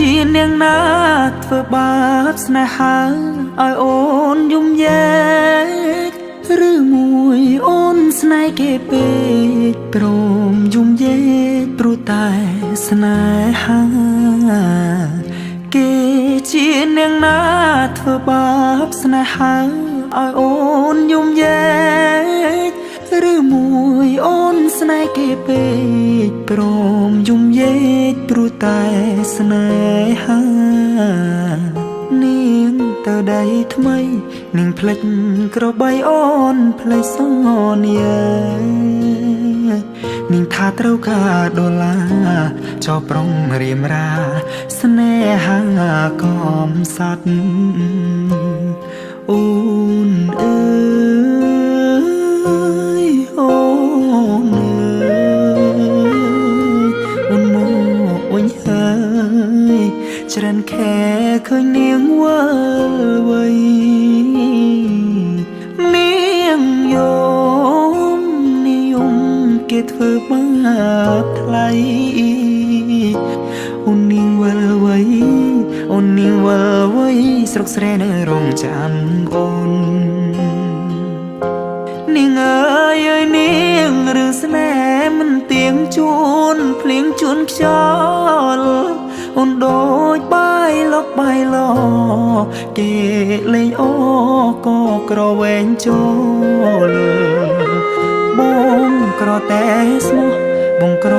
ជានាងណាធ្វើបាបស្នេហាឲ្យអូនយំយែកឬមួយអូនស្នេហ៍គេពេកព្រមយំយែកព្រោះតែស្នេហាគេជានាងណាធ្វើបាបស្នេហាឲ្យអូនយំយែកឬមួយអូនស្នេហ៍គេពេកព្រមយំយែកព្រោះតែស្នេហានាងទៅដៃថ្មីនាងភ្លេចក្របីអូនភ្លេចសន្យានាងថាត្រូវការដុល្លារចោប្រុងរៀមរាស្នេហាកំសត់អូនអើយអូនអើយអូនមកវិញហើយច្រើនខែឃើញនាងវិលវ័យនាងយំនាងយំគេធ្វើបាបថ្លៃអូននាងវិលវ័យអូននាងវិលវ័យស្រុកស្រែនៅរងចាំអូននាងអើយអើយនាងរឿងស្នេហ៍មិនទៀងជួនភ្លៀងជួនខ្យល់អូនដូចបាយលុកបាយឡគេលេងអូក៏ក្រវែងចូលបងក្រតែស្មោះបងក្រ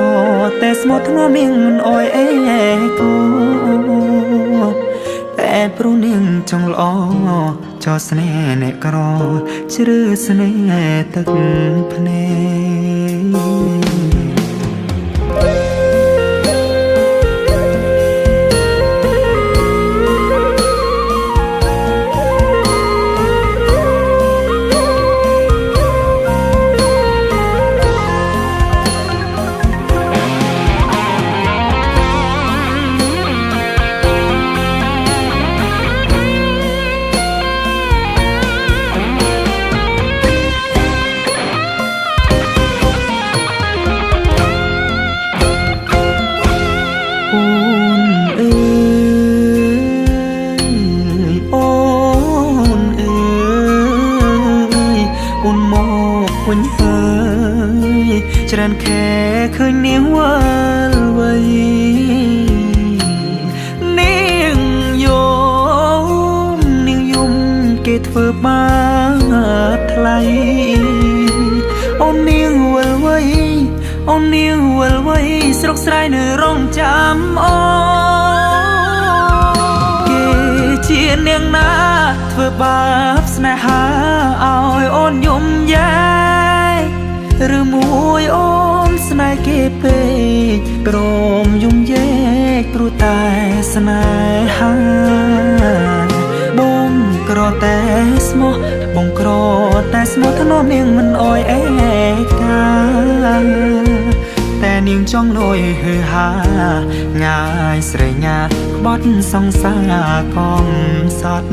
តែស្មោះធ្ងន់នាងមិនអោយអេគូតែព្រោះនាងចង់ល្អចោស្នេហ៍អ្នកក្រជ្រឺស្នេហ៍ទឹកភ្នែកវិញហើយច្រើនខែឃើញនាងវិលវ័យនាងយំនាងយំគេធ្វើបាបថ្លៃអូននាងវិលវ័យអូននាងវិលវ័យស្រុកស្រែនៅរងចាំអូគេជានាងណាធ្វើបាបស្នេហាឲ្យអូនយំយែឬមួយអូនស្នេហ៍គេពេកព្រមយំយែកព្រោះតែស្នេហាបងក្រតែស្មោះបងក្រតែស្មោះធ្នមនាងមិនអោយអេកាតែនាងចង់លយហឺហាងាយស្រេងាក្បត់សង្សារកំសត់